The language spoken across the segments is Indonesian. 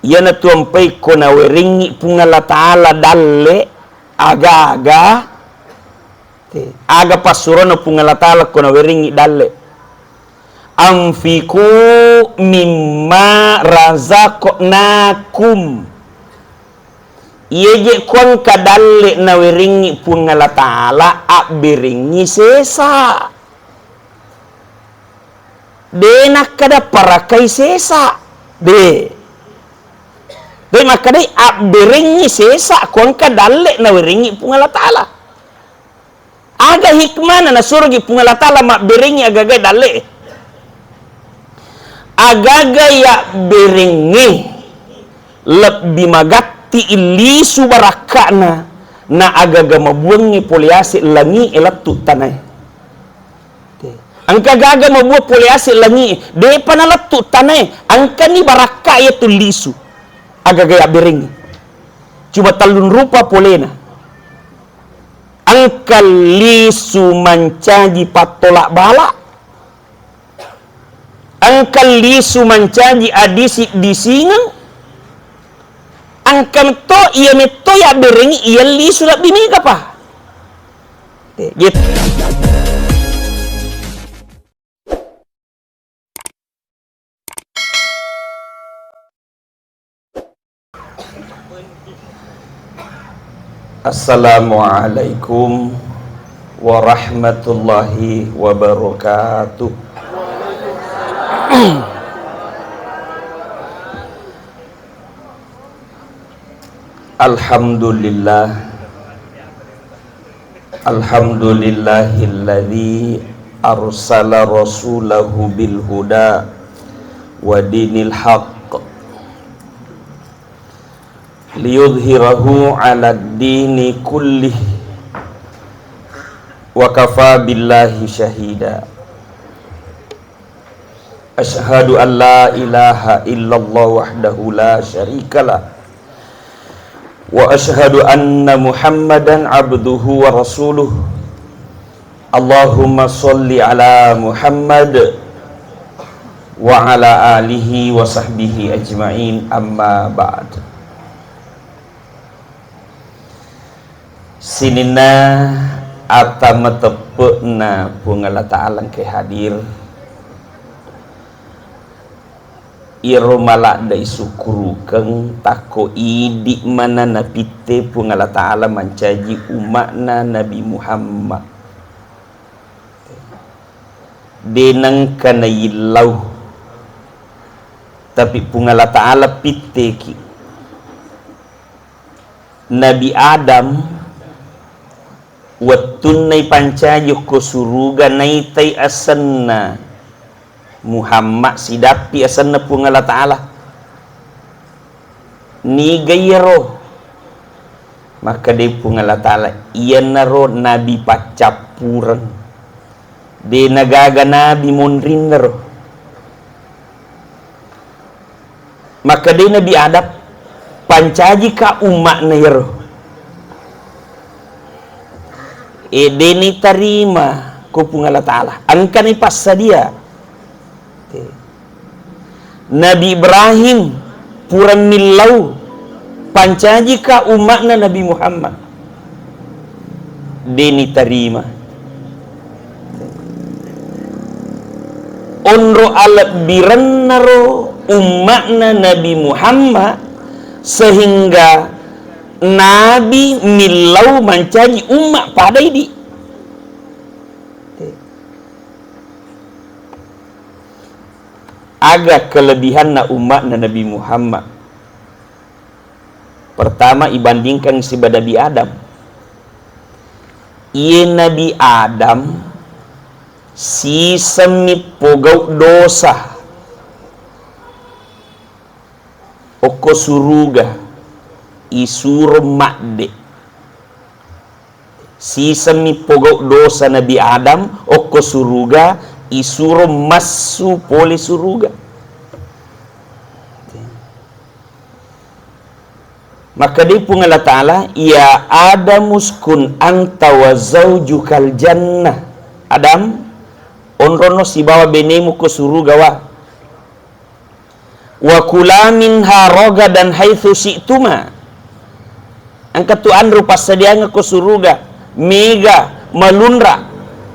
yana tuampai kona weringi pungala ta'ala dalle aga pasurana pungala ta'ala kona weringi dalle anfiku mimma razaqnakum yeje kon kadalle na weringi pungala ta'ala aberingi sesa dena kada parakai sesa de makadai aberingi sesa kon kadalle na weringi pungala ta'ala aga hikmana na surgi pungala ta'ala mak beringi agaga dalle agaga ya beringi lebih magatti ilisu barakana na agaga mabuangi poliasi langi elatu tanay angka gaga mabuah poliasi langi de panalatu tanay angka ni baraka ya tulisu agaga ya beringi coba talun rupa polena angka lisu mancaji patolak bala angka lisu mancaji adisi disingang angka to iya meto ya beringi iya lisu lak bimiga pa gitu. Assalamualaikum warahmatullahi wabarakatuh. Alhamdulillahilladzi arsala rasulahu bil huda wa dinil haqq liyudhhirahu 'alad dini kullih wa kafa billahi syahida. Asyhadu an la ilaha illallah wahdahu la syarikalah wa asyhadu anna Muhammadan abduhu wa rasuluh. Allahumma sholli ala Muhammad wa ala alihi wa sahbihi ajma'in, amma ba'd. Sinina atama tepena pungala ta'ala ke hadir iro malak dai sukuru keng tako idi mana napite pungala ta'ala mancaji umakna Nabi Muhammad denang kana yilau tapi pungala ta'ala pite ki Nabi Adam wattun nai pancaji ko suruga nai tai asanna Muhammad sidapi asanna pungala ta'ala ni gayro maka de pungala ta'ala iya naro nabi pacapuran de nagaga nabi monrin naro maka de nabi adab pancaji ka umak na yaro deni tarima ko pungala ta'ala angka ni passa dia Nabi Ibrahim puran milau pancaji ka umakna Nabi Muhammad deni tarima onro alat birannaro umakna Nabi Muhammad sehingga Nabi milau mancaji umat pada ini agak kelebihan na umat na Nabi Muhammad. Pertama ibandingkan si Nabi Adam. Ia Nabi Adam si semit pogau dosa oko suruga isuro makde si semit pogau dosa Nabi Adam oko suruga isuro masu poli suruga. Maka dia pungala ta'ala ya Adam uskun anta wa zaujukal jannah. Adam onrono si bawa benemu ke suruga wa wa kula minha ragadan haitsu syi'tuma. Angkat tu andru pas sedianga ko suruga mega malunra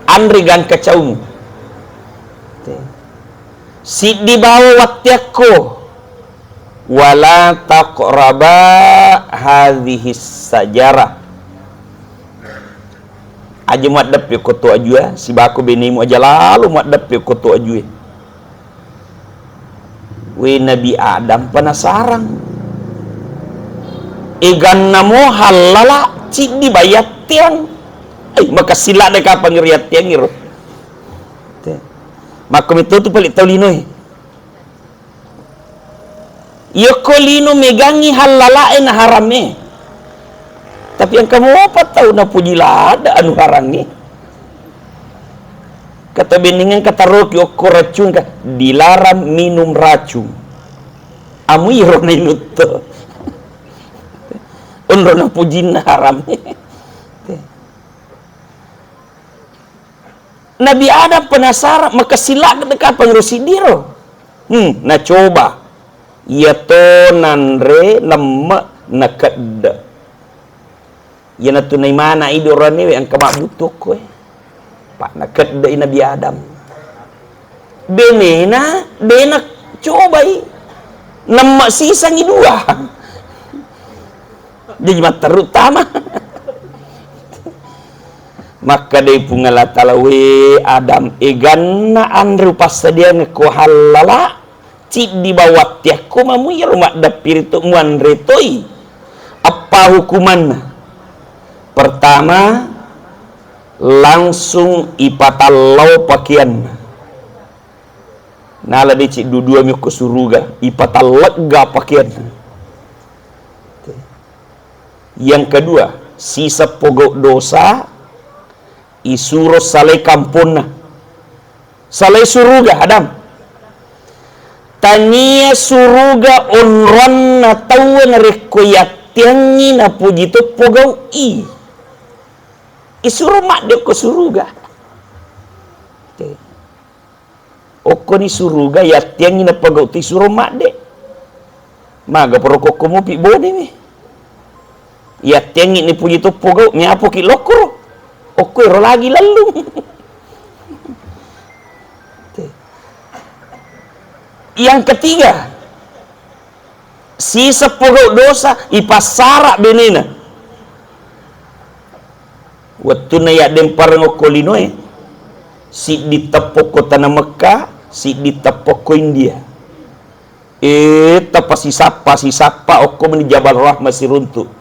andri gang kacaung si di bawa watiakko wala taqraba hadhihi sajarah aja muadab yo koto ajua si baku benimu aja lalu muadab yo koto ajue we Nabi Adam penasaran egan namo halala cik di bayat tiang maka sila deka pangiriat tiang ngiro maka itu tu pelik tau lino yoko lino megangi halala na harame tapi yang kamu apa tahu na pujila ada anu harangi kata beningan kata rok yoko racun ka dilarang minum racun amu iro na inuto unrona pujina haram. Nabi Adam penasaran maka sila dekat pengerusi diro. Nah coba ya to nanre lemak nakada. Ya na tunay mana idoran ni ang kamabutok ko Pak nakada Nabi Adam. Benena denak coba lemak sisang dua. Jadi terutama maka dari pungala talawe Adam eganna andru pas dia ngeko halala cik di bawah tiaku mamu ya rumah dapir itu muan retoi apa hukuman pertama langsung ipatallau pakaian nala di cik dua miko suruga ipatallega pakaian. Yang kedua, sisa pogok dosa isuro salai kampuna. Salai suruga Adam. Tania suruga onron na tawan rekoyat tiangi na puji to pogau i. Isuro mak dia ko suruga. Oko ni suruga ya tiangi na pogau ti suro mak de. Maga poroko komo pi bone ni. Ya tengi ni puji tu pogau nyapo ki lokro okero lagi lalu yang ketiga sisa pogau dosa ipasara benena waktu na ya dempar ngokolinoe si ditepok kota na Mekah si ditepok ko India tapasi sapa oko meni Jabal Rahmah si runtuh.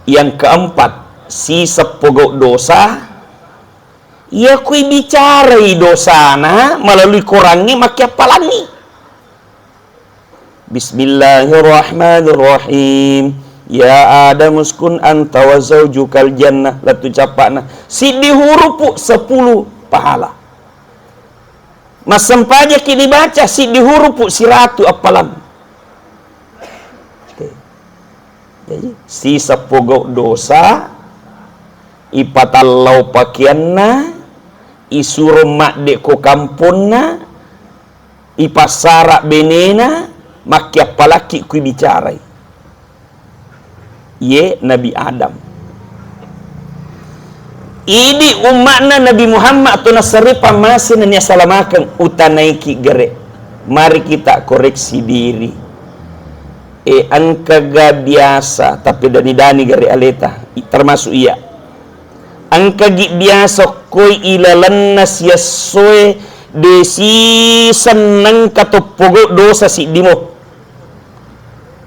Yang keempat, sisa pogok dosa ya kui bicarai dosana melalui korangi maki apalani Bismillahirrahmanirrahim ya Adam uskun anta wa zaujukal jannah latu capana si dihurupu 10 pahala masam paja ki dibaca si dihurupu 100 apalan. Sisa pogok dosa ipatallau pakaianna isuro mak dek ko kampunna ipasara benena maki apalaki kui bicarai ye Nabi Adam ini umatna Nabi Muhammad atau nasari pamasin nya salamakan utanaiki gere mari kita koreksi diri angka biasa tapi dani gari aleta termasuk iya angka biasa koi ilalannas yasoe desi seneng kato pogok dosa si dimo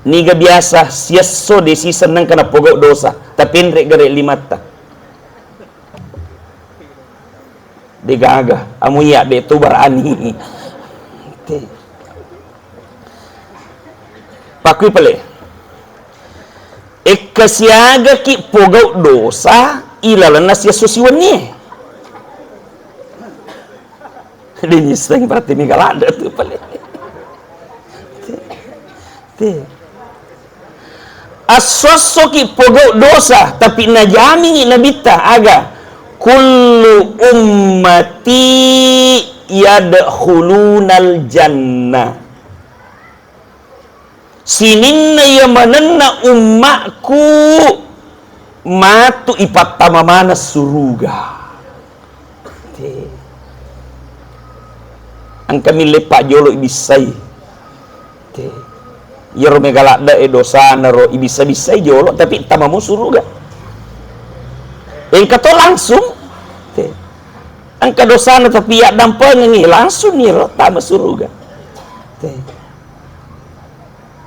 niga biasa siaso desi seneng kana pogok dosa tapi ndrek gari limata degaga amu ya de tu barani pakui pale ekasiaga ki pogau dosa ilalana sia sosiwani ini sering berarti ni galada tu pale asoso ki pogau dosa tapi najami nabita aga kullu ummati yadkhulunal jannah. Sininna ya mananna ummaku matu ipatama mana suruga. Ang kami lepak jolo ibisay. Yero megalakda dosa naro ibisa-bisay jolo tapi tamamu suruga. Yang kato langsung ang kadosana tapi ya dampang ni langsung niro tama suruga.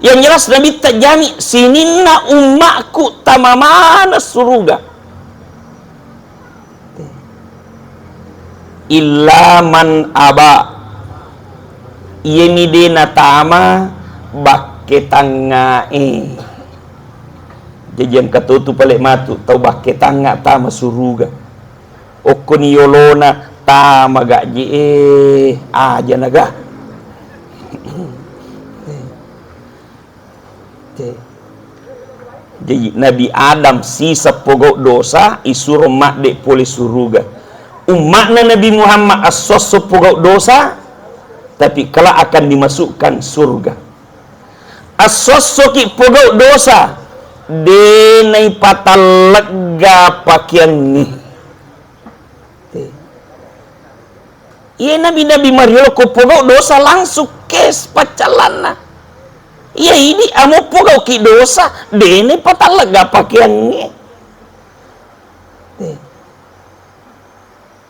Yang jelas Nabi tak jami sininna ummaku tamamana suruga. Illa man aba yemidena tama bakke tangae. Jajan katutu palik matu tau bakke tanga tama suruga. Okoni yolona tama gaji aja naga. Jadi Nabi Adam sisa pogok dosa isuruh mak dek poli suruga. Umatna Nabi Muhammad asos pogok dosa tapi kala akan dimasukkan surga. Asos ki pogok dosa denai patal lega pakaian ni. Iya Nabi Mario ko pogok dosa langsung kes pacalana. Iya ini amo pogok ki dosa denai patal lega pakaian ni.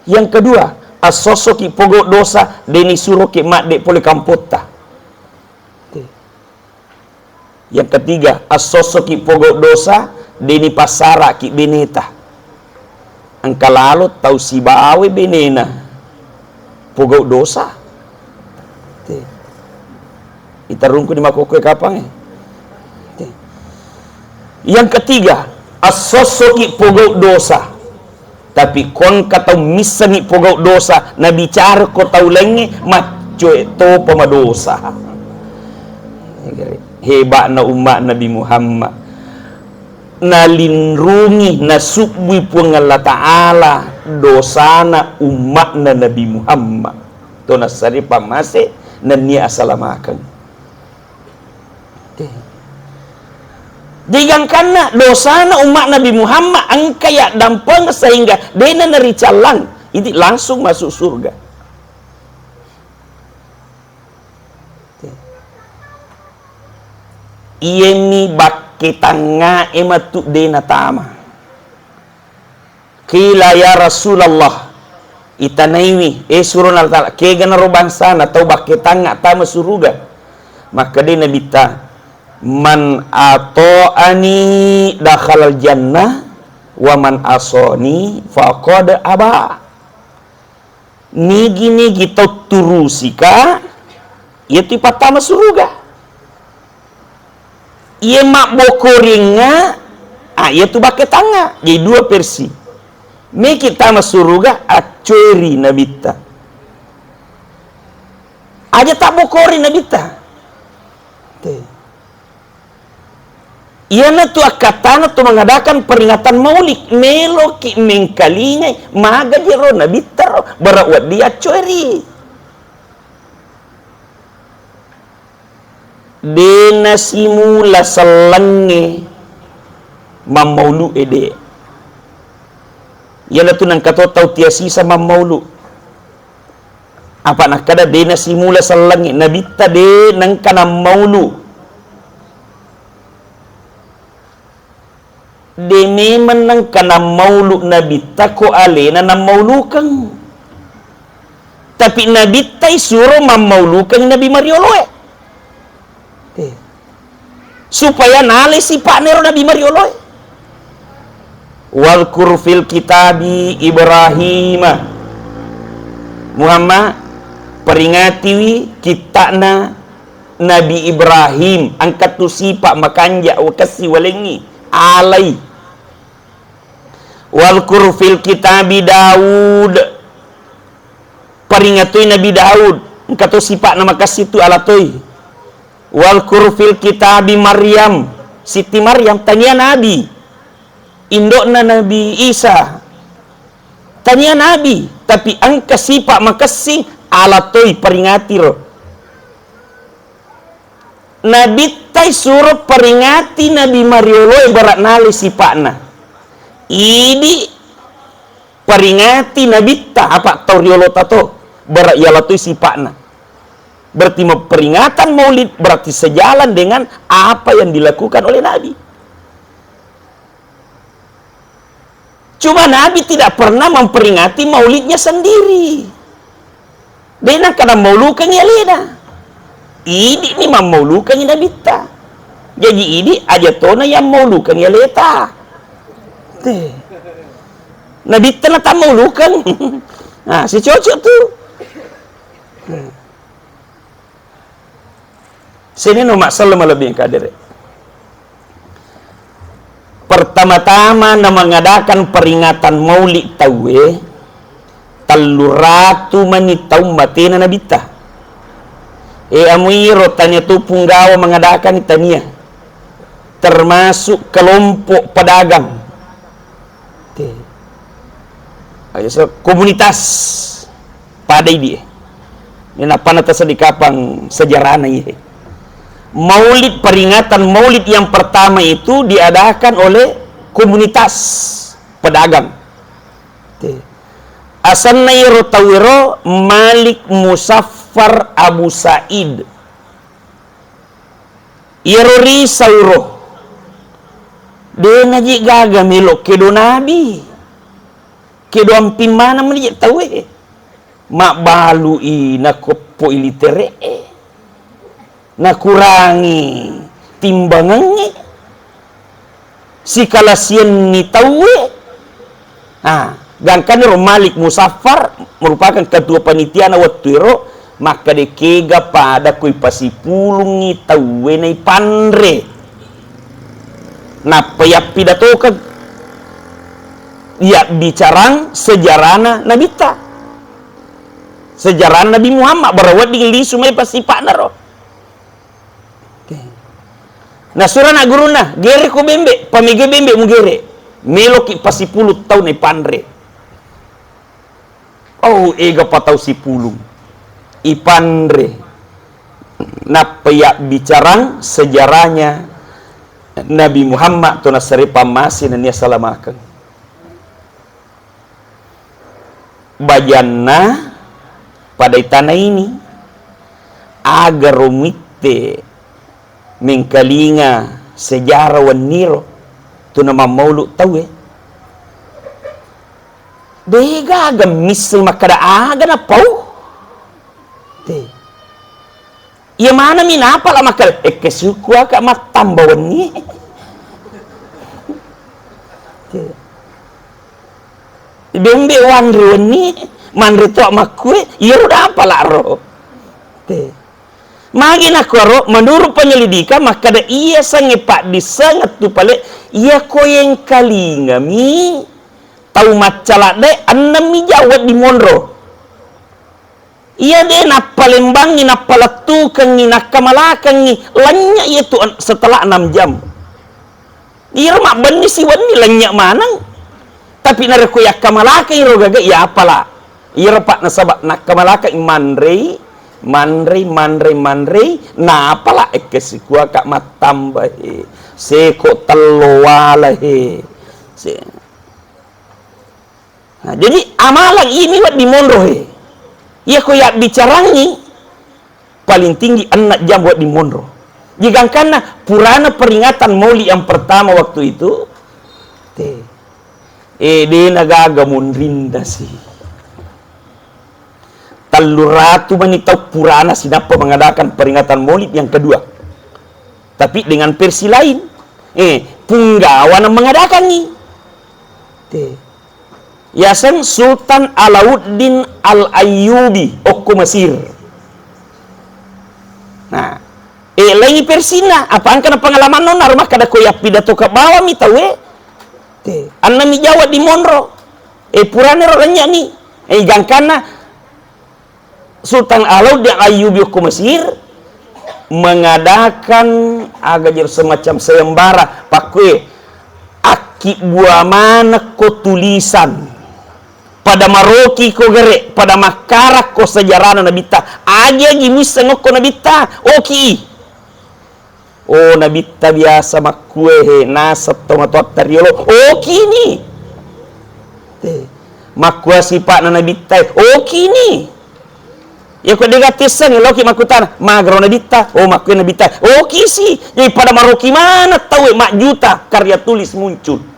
Yang kedua, asoso ki pogok dosa deni suruh ki mak dek poli kampota. Yang ketiga, asoso ki pogok dosa deni pasara ki beneta. Angka lalu tau si bawe benena pogok dosa. Itarungku di makokwe kapang. Yang ketiga, asoso ki pogok dosa. Tapi kon kata misani pogok dosa na bicara ko tau lengi maco itu pemadosa. Hebat na umat Nabi Muhammad na lindungi na subwi pun Allah Ta'ala dosana umat na Nabi Muhammad to na saripa mase na niya asalamakan. Jangan karena dosana umat Nabi Muhammad ang kaya dampang sehingga dena naricalang ini langsung masuk surga. Iemi bakke tanga ematu dena tama. Kila ya Rasulullah itanaiwi surun al-ta'ala kegana robansana tau bakke tanga tama surga. Maka dena bita man ato'ani dakhalal jannah wa man asoni faqad aba. Nigi tau turusika yaitu patama suruga. Ia mak bokoringa yaitu bakke tanga. Jadi dua versi. Me kita masuruga acuri nabita. Aja tak bokori nabita. Iana tu akatana tu mengadakan peringatan maulid meloki mengkalingai maga jero nabitaro berawat dia curi dena simula selenge mamaulu ede iana tu nang kato tau tiasi sama maulu apa nak kada dena simula selenge nabita de nang kana maulu demi menang kana mauluk Nabi tako alena na maulukan tapi Nabi tay suruh mamaulukan Nabi Marioloe supaya nale si pak nero Nabi Marioloe wal kurfil kitabi Ibrahim Muhammad peringati kitana Nabi Ibrahim angkat tu sipak makanja wakasi walengi alai wal kurfil kitabi Daud peringatui Nabi Daud engkau sifat nama kasih tu alatoi wal kurfil kitabi Maryam Siti Maryam tanya Nabi indokna Nabi Isa tanya Nabi tapi angka sifat makasih alatoi peringati ro. Nabi tai suruh peringati Nabi Mariolo berat nali sipakna. Ini peringati Nabi ta apa tauriolo tato berat yalatoi sipakna. Berarti peringatan maulid berarti sejalan dengan apa yang dilakukan oleh Nabi. Cuma Nabi tidak pernah memperingati maulidnya sendiri. Dia karena maulukan ya leda. Ini memaulukan ya Nabi ta. Jadi ini aja tona yang maulukan ya leta. Nabi ta na tak maulukan. Nah, si cocok tuh. Sini no masalah lebih kader. Pertama-tama na mengadakan peringatan maulid tawe taluratu manitaw matina nabita. Amuiro tanya tu punggawa mengadakan itania. Termasuk kelompok pedagang. Komunitas pada dia. Ini apa nata sedikapang sejarahnya ini. Maulid, peringatan maulid yang pertama itu diadakan oleh komunitas pedagang. Asannairo tawiro Malik Musaffar Abu Sa'id Irori Sauro dia ngaji gaga melok kedo Nabi kedo ampin mana menijak tahu mak balu na kopo ilitere na kurangi timbangannya si kalasian ni tahu gangkan Malik Musaffar merupakan ketua panitia na waktu itu maka dekega pada kui pasipulungi tahu nai pandre na payap pidato ke ya bicarang sejarahna Nabi ta sejarah Nabi Muhammad berawat di sumai pasipak naro. Nah surah nak guru nah gere ko bembe pamige bembe mugere meloki pasipuluh tahun ni pandre. Oh ega patau sipulung ipandre napayak bicarang sejarahnya Nabi Muhammad tu nasari pamasin dan salamakan bajanna pada tanah ini agar rumite mengkalinga sejarah waniro tu nama maulud tahu dega agam misal makada aga na pau ya mana minapa lah makal kesuku agak matambawan ni bembe wanru ni manri tok makue ya udah apa lah ro magi nak ro menurut penyelidikan maka ada ia sangepak disangat tu pale ia koyeng kali ngami tahu macalak de anami jawab di Monro iya de napalembang ni napalatukang ni nakamalakang ni lanya itu setelah 6 jam iya mak benih si wani lanya manang tapi nare koyak kamalakang iro gaga ya apalah iya pak nasabak nakamalakang mandrei na apalah ekesikuwa kak matambah seko telowala nah, jadi amalan ini buat di Monro ya koyak bicarangi paling tinggi 6 jam buat di Monro jika karena purana peringatan maulid yang pertama waktu itu di nagaga munrinda sih taluratu manitau purana sinapa mengadakan peringatan maulid yang kedua tapi dengan versi lain punggawa mengadakan nih Yasan Sultan Alauddin Al-Ayyubi Okko Mesir. Nah, lagi persina apaan kana pengalaman non rumah kada koyak pidato ke bawah mi tahu anna mi Jawa di Monro purane roranya ni gangkana Sultan Alauddin Al-Ayyubi Okko Mesir mengadakan agak semacam sayembara pakwe aki buah mana ko tulisan pada maroki ko gere, pada makarak ko sejarah nabita, agi misa ngoko nabita, oki. Oh nabita biasa makue nasab tomatot tariolo, oki ni. Makua sifat nabita, oki ni. Ya ko digatisan ya loki makutan, magro nabita, oh makue nabita, oki sih. Jadi pada maroki mana tahu mak juta karya tulis muncul.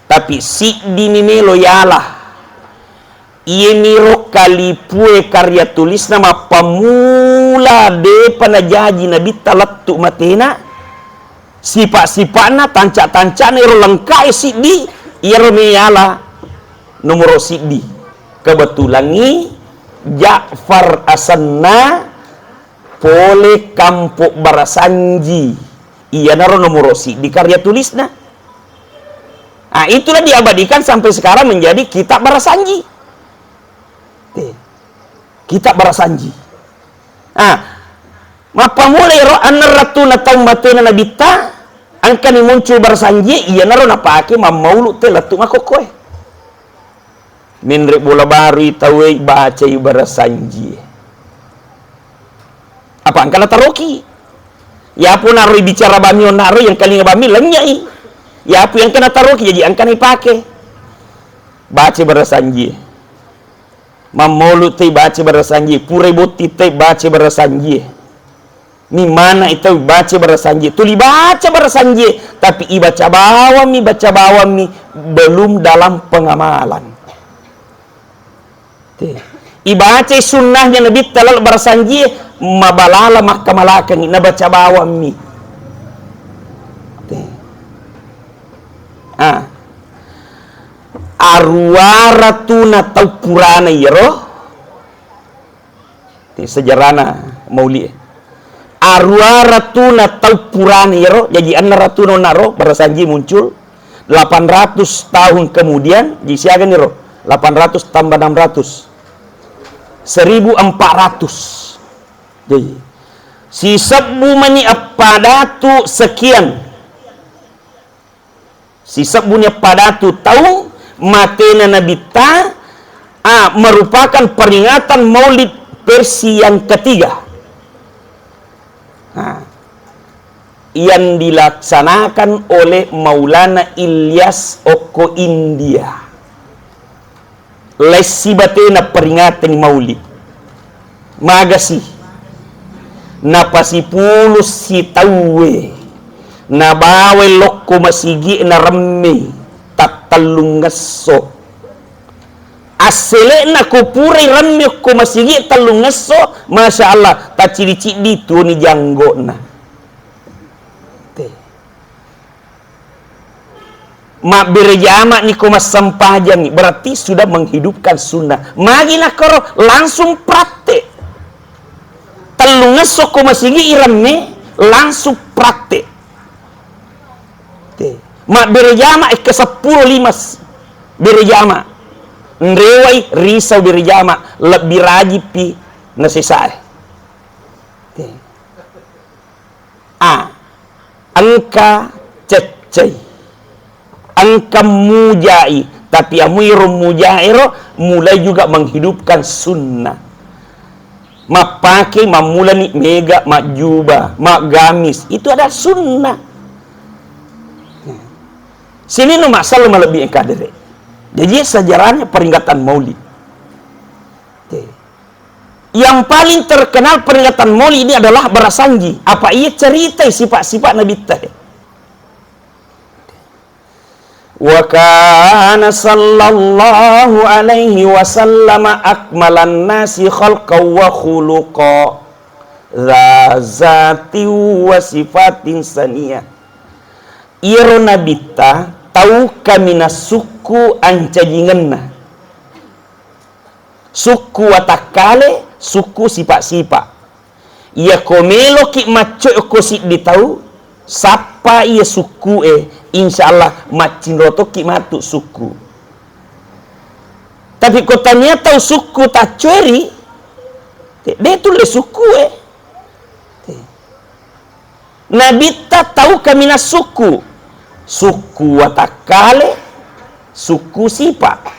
Tapi si di mimelo yalah ia miro kalipue karya tulis nama pamula de panajaji nabi talattu matena sifat-sifatna tancak-tancak iro lengkai si di iro meyala nomor si di kebetulan ni Ja'far asanna pole kampuk barasanji iya naro nomor si di karya tulisna. Nah, itulah diabadikan sampai sekarang menjadi kitab Barasanji. Kitab Barasanji. Nah, mapa mulai ro anratuna taumatuna nabita angkani muncul Barasanji iya naro napake mamaulu te latu makokoe. Minre bola baru tawe baca Barasanji. Apa angkana taroki? Ya pun naro bicara bami naro yang kali ngabami lenyai. Ya apa yang kena taruh jadi angkan dipakai baca Barasanji mamolu te baca Barasanji pure boti te baca Barasanji ni mana itu baca Barasanji tuli baca Barasanji tapi baca bawah mi belum dalam pengamalan ibaca sunnahnya Nabi talal Barasanji mabalala mahkamalakan ina baca bawah mi arwaratuna tau purana yero sejarahna mauli arwaratuna tau purana yero jadi annaratuna naro Barasanji muncul 800 tahun kemudian jadi siaga niro 800 tambah 600 1400 jadi si sabu mani apadatu sekian si sabunya padatu tahu matena nabita merupakan peringatan maulid versi yang ketiga yang dilaksanakan oleh Maulana Ilyas Oko India lesi batena peringatan maulid magasi napasipulus si tawe nabawe lokko masigi na ramme tatalung ngaso asele na kupure ramme ko masigi talung ngaso masya Allah taciri-ciri tu ni janggo na mak berjama ni ko masampajang berarti sudah menghidupkan sunnah magi nakoro langsung praktek talung ngaso ko masigi iramme langsung praktek mak berjama ke 10 berjama nrewai risau berjama lebih rajipi nasisai angka cecai angka mujai tapi amuiru mujairo mulai juga menghidupkan sunnah mak pakai mamulani mega mak jubah mak gamis itu ada sunnah sini no masalah lebih kadere. Jadi sejarahnya peringatan Maulid. Yang paling terkenal peringatan Maulid ini adalah Barasanji. Apa ia cerita sifat-sifat Nabi tadi? Wa kana sallallahu alaihi wasallam akmalan nasi khalqan wa khuluqa zati wa sifatin saniyah. Iro nabita tahu kami na suku ancajingenna suku watakale suku sifat-sifat ia komelo ki maco ko si ditahu sapa ia suku insyaallah macin roto ki matu suku tapi kotanya tahu suku tak ceri dia tulis suku nabita tahu kami na suku watakale suku sifat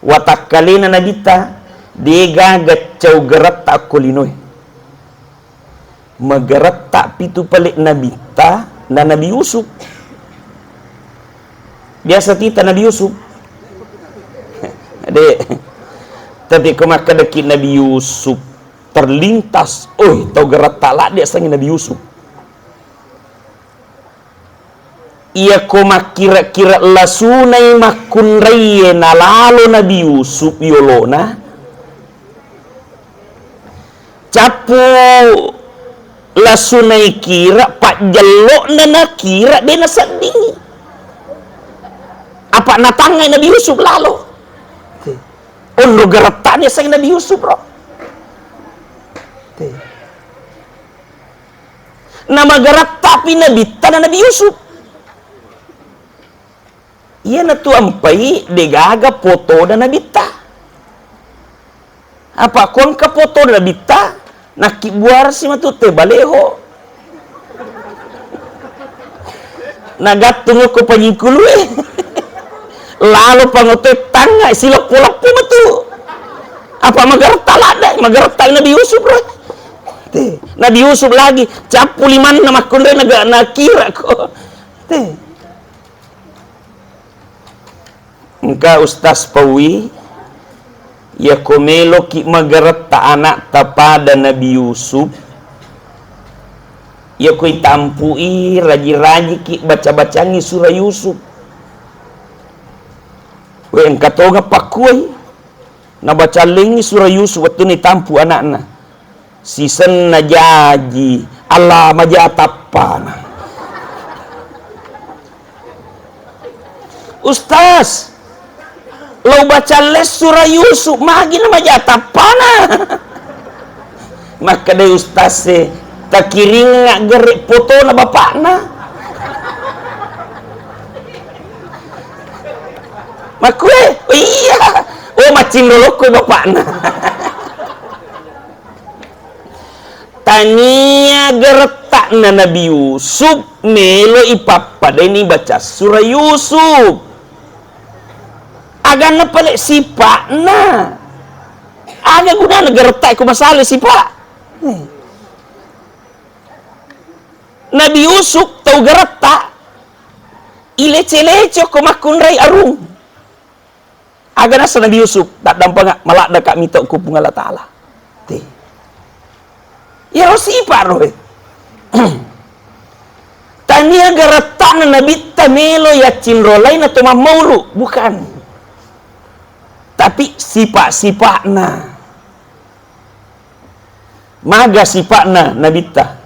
Watakalina nabita dega gacau gerat tak kulinoi. Magarat tak pitu pelik nabita na Nabi Yusuf. Biasa tita Nabi Yusuf. Adik. Tapi kemaka dekit Nabi Yusuf terlintas, tau gerat tak lah dia sangi Nabi Yusuf. Ia koma kira-kira lasunai makun raya na lalo Nabi Yusuf yolona capu lasunai kira pak jelok na kira dia na seding apa natangai Nabi Yusuf lalu undo geretannya sang Nabi Yusuf bro. Nama gerat tapi Nabi tanah Nabi Yusuf. Iya na tu ampai degaga foto dan nabita. Apa kon ka foto dan nabita nak buar si matute baleho. Nagatungo ko panyikulu Lalu pangote tanga silap polak matu. Apa magarta lada magarta Nabi Yusuf bro. Nabi Yusuf lagi capu liman nama kunre naga nakira ko. Engkau Ustaz Pawi ya komelo ki magarat ta anak tapada Nabi Yusuf ya koi tampui raji-raji ki baca-bacangi surah Yusuf we engkatoga pakuai na baca lengi surah Yusuf waktu ni tampu anak-anak sisen na jaji Allah majatapana Ustaz lo baca les surah Yusuf magi nama jatah pana maka dari ustaz tak kiring ngak gerik foto na bapak na makwe iya macin dulu kue bapak na tania gertak na Nabi Yusuf melo ipapa ini baca surah Yusuf agak pelik sipak na agak guna negara tak ku masalah sipak Nabi Yusuf tahu gertak ilece-lece ku makun rai arung agak nasa Nabi Yusuf tak dampang malak dekat minta ku pung Allah Ta'ala ya lo sipak roh tania gertak na Nabi tamelo ya cinrolain atau mamulu bukan tapi sifat-sifatna maga sifatna nabita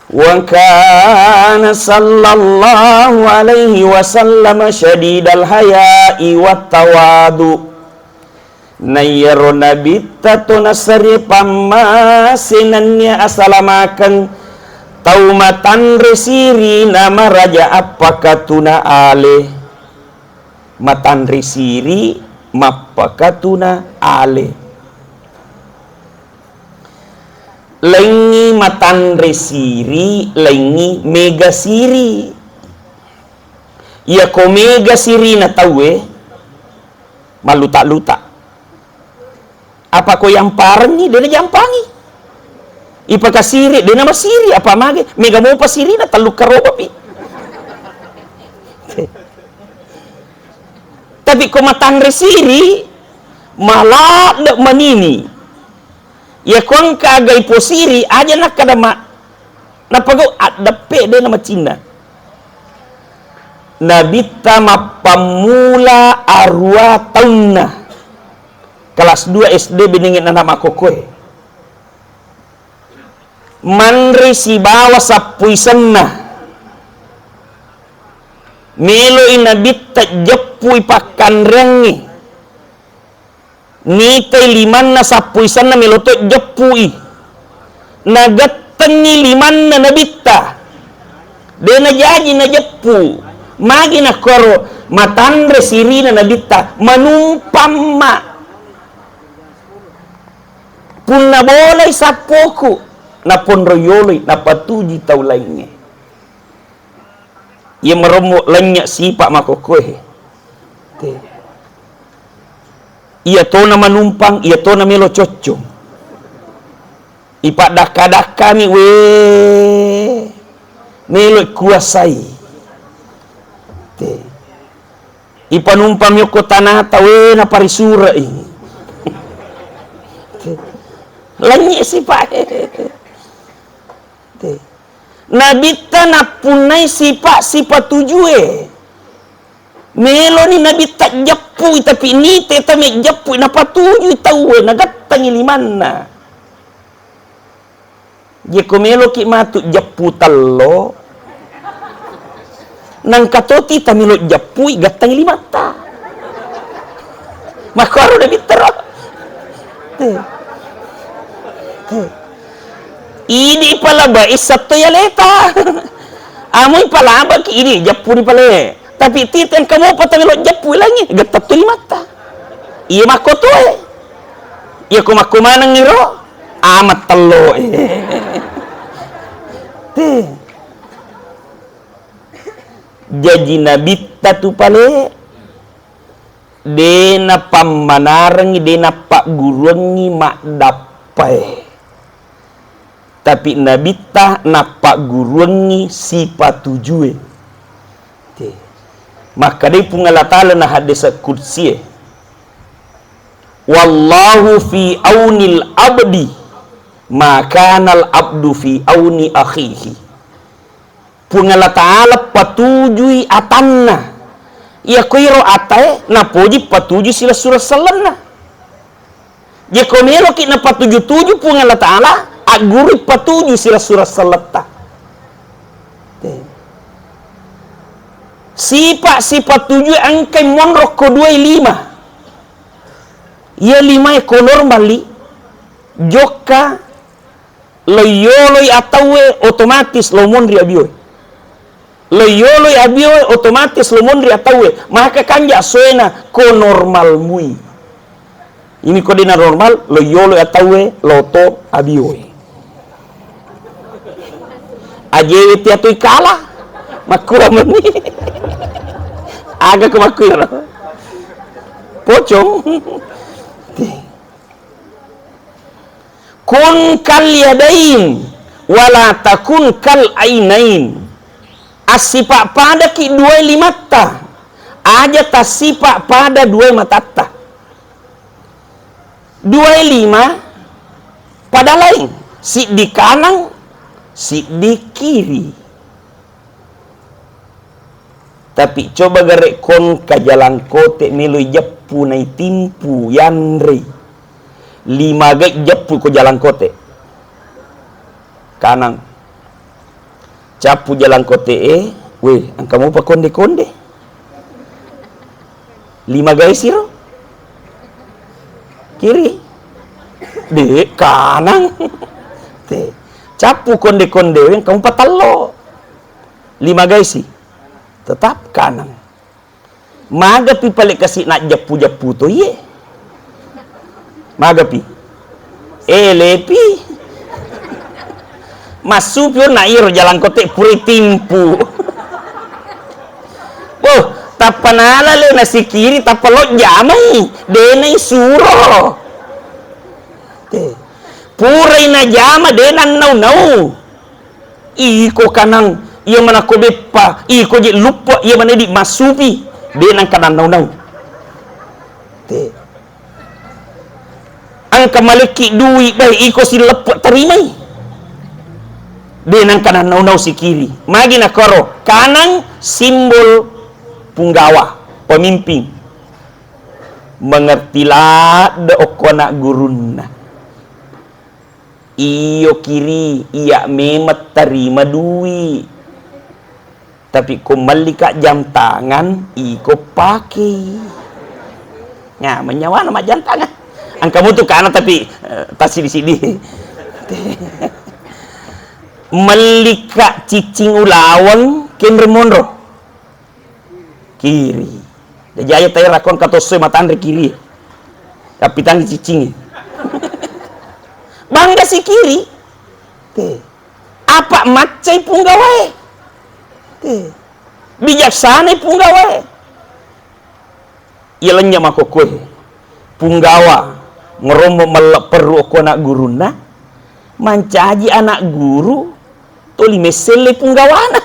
wa kana sallallahu alaihi wasallam syadidal haya'i wat tawadu nayyaro nabita to nasari pamasinannya asalamakan taumatan resiri nama raja apakah tuna ale matan resiri mapakatuna ale lengi matan resiri lengi mega siri ya ko mega siri na tawe maluta-luta apa ko yang parengi dia jampangi ipaka siri dia nama siri apa mage mega mo pa siri na taluk karoba pi tapi komatan resiri malah dek manini ya kuang kagai posiri aja nak kada mak napagau adape dia nama Cina nabita mapamula arwa taunna kelas 2 SD beningin anak makokoe manri si bawa sapuisenna melo inabita jepui pakan rengi nitai liman na sapuisan na melo to jepui nagatangi liman na nabita dena jaji na jepu magi na koro matandre siri na nabita manumpam ma pun na boleh sapoku na ponroyoloy na patuji tau lainnya ia meromok lenyak sipak makokoe Ia to na manumpang, ia to na melo cocong. Ipak daka-daka mi we melo kuasai. Te. Ipanumpang mi ko tanata we na parisura ini. Lanyi sifat. Te. Nabita na punai sifat tujue. Melo ni nabi tak japui tapi ni teta me japui na patuju tahu na gatangi limanna. Je ko melo ki matu japu tallo. Nang katoti ta melo japui gatangi limata. Makaro nabi tero. Ini palaba isato ya leta. Amoy palaba ki ini japuri pale. Tapi titen kamu patang lo japu langi gatat tu mata. Iya makoto iya ko makumanang ngiro amat telo Jadi nabi tatu pale dena pamanarangi dena pak guruangi mak dapai. Tapi nabi ta napak guruangi sifat tujue. Maka dia pun Allah Ta'ala na hadis qudsi. Wallahu fi aunil abdi maka al abdu fi auni akhihi. Pun Allah Ta'ala patujui atanna. Ia kuiro atae na puji patuju sila surah salana. Je komelo ki na patuju pun Allah Ta'ala aguri patuju sila surah salata. Sifat tujuh angkai monrok ko 25. Ia 5 ko normali joka loyoloi ataue otomatis lomondri abioy. Loyoloi abioy otomatis lomondri ataue. Maka kanja soena ko normal mui. Ini ko dina normal loyoloi ataue loto abioy. Ajewe tiatui kalah makura meni. Agak kemakir pocong. Kun kal yadain wala takun kal ainain. Asipak pada ki dua limata aja tasipak pada dua matata. 25 pada lain si di kanan si di kiri. Tapi coba garek kon ka jalan kote melu jappu nai timpu yanri 5 gek jappu ko jalan kote kanang capu jalan kote we angkamu pa konde 5 guys siro kiri de kanang te capu konde we angkamu pa tallo 5 guys sih tetap kanan. Magapi palik kasih nak japu tu ye. Magapi. Lepi. Masuk yo na iro jalan kote puri timpu. Oh, tapanala le nasi kiri tapalo jamai. Denai suro. Purai na jama denan nau. Iko kanang ia mana ko bepa iko je lupa ia mana di masupi dia nang kanan nau te angka maliki duit baik iko si lepot terimai dia nang kanan nau si kiri magi na koro kanan simbol punggawa pemimpin mengertilah de okona gurunna iyo kiri iya memet terima duit. Tapi kembali kak jam tangan iko pakai ya menyawa nama jam tangan angkamu tuh kanan tapi tasi di sini melika cicing ulawan ken remondro kiri jaya tayo rakon katosoi matandre kiri tapi tangi cicing bangga si kiri apa macai punggawai bijaksana pun gawe ia lenyap makokoi punggawa ngerombo melak perlu ko anak guru na mancaji anak guru tuli mesele punggawana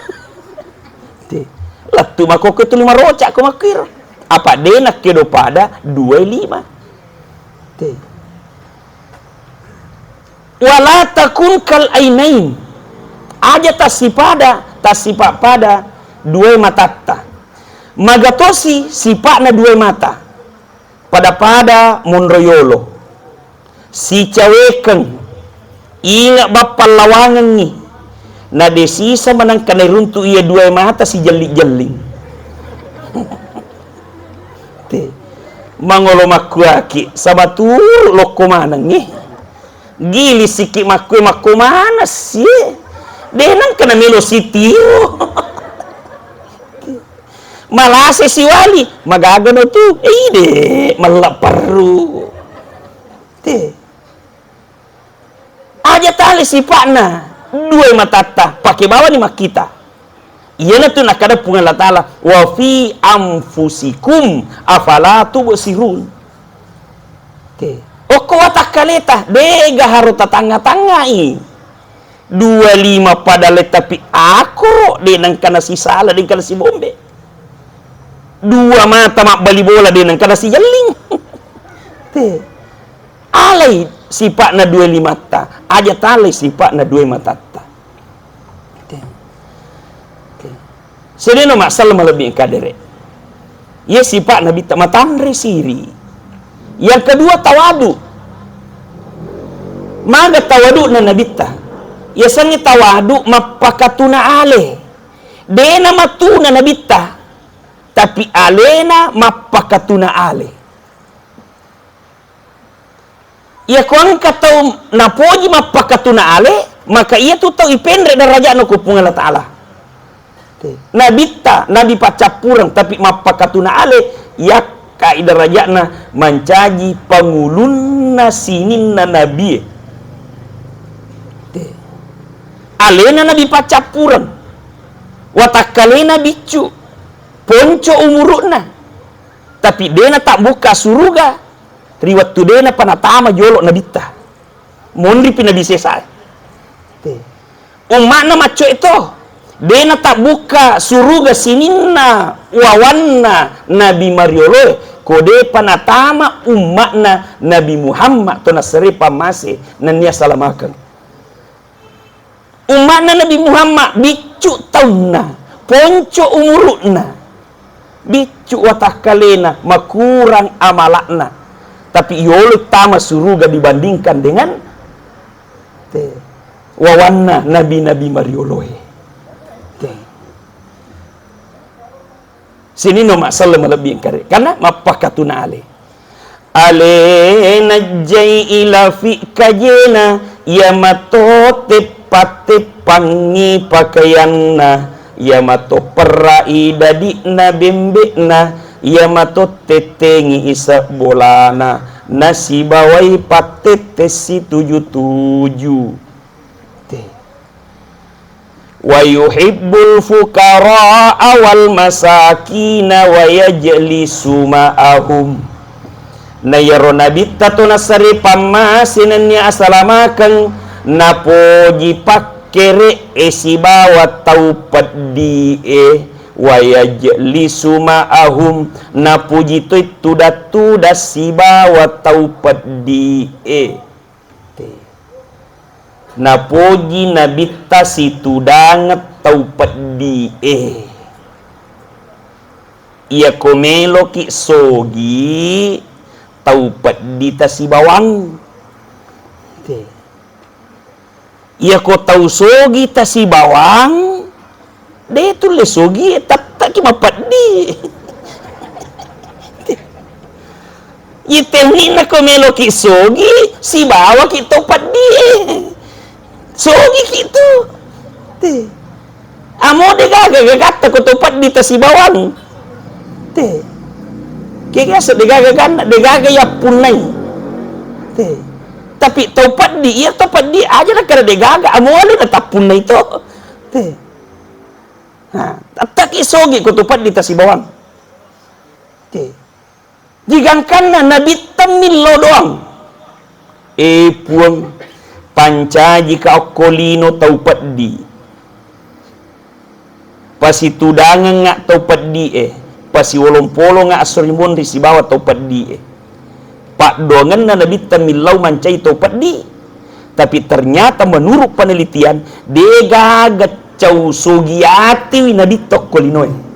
latu mako ke tuli marocak ko makir apa denak kedo pada 25 wala takun kal ainain aja tasipa pada dua matatta magatosi sipakna dua mata pada monroyolo si cawekeng ingat bapak lawangan ni na desisa manang kanay runtu iya dua mata si jeli-jeling mangolo makuaki sama tur loko manang ni gili siki makku mana sih denang kena melo sitio malase si wali magagano tu ide malaparu aja tali si pakna dua matata pakai bawa ni makita iya tu nak ada pungan la taala wa fi anfusikum afala tubsirun oko watakaleta dega haru tatanga-tangai 25 pada let tapi aku denang kana si sala den kana si bombe dua mata mak bali bola denang kana si jeling alai sipakna 25 mata aja tali sipakna 2 mata sedeno masalah lebih kadere ya sifat nabi tak matandre siri yang kedua tawadu maga tawadu na nabi ta ya sangi tawadu mapakatuna ale dena matuna nabi ta tapi alena mapakatuna ale ya kuang katau napoji mapakatuna ale maka ia tu tau ipendre daraja no kupungan Allah Ta'ala nabi pacapurang tapi mapakatuna ale yak kaidah rajana mancaji pangulunna sininna nabi alena nabi pacapurang watakalena bicu ponco umuruna tapi dena tak buka suruga riwat tu dena panatama jolok nabita mondri pinabi sesai umakna maco itu dena tak buka suruga sininna wawanna Nabi Mariolo kode panatama umatna Nabi Muhammad to nasrepa mase nania salamakan umatna Nabi Muhammad bicu tauna ponco umuruna bicu watakalena makurang amalakna tapi yolo tama suruga dibandingkan dengan wawanna Nabi Mariolo sini no masalah melebih kare karena mapakatuna ale najai ila fi kajena yamato tepate pangi pakaianna yamato perai dadina bembekna yamato tetengi isa bolana nasi bawai patete si 77 wa yuhibbul fuqara wal masakina wa yajlisu ma'ahum na yaro nabi tato nasari pamasinannya asalamakan napoji pakkere esi bawa taupat di wa yajlisu ma'ahum napoji tuda si bawa taupat di napoji nabita situ danget taupat di ia komelo ki sogi taupat di tasi bawang ia ko tau sogi tasi bawang de tu le sogi tak ki mapat di itenina komelo ki sogi si bawa ki taupat di sogi gitu amo de gaga ko topat di tasi bawang kaya sa de gaga ya punay tapi topat di iya topat di aja na kara de gaga amo ali na tapunay to tak isogi ko topat di tasi bawang Jigangkan na nabi tamilo doang. Puang panca jika okolino taupat di. Pasitudangan nga taupat di pasiwolong-polo nga asurimun di sibawa taupat di Pak dongan na nabi tamilaw mancay taupat di. Tapi ternyata menurut penelitian dega gacaw sugiati na ditok kolinoy.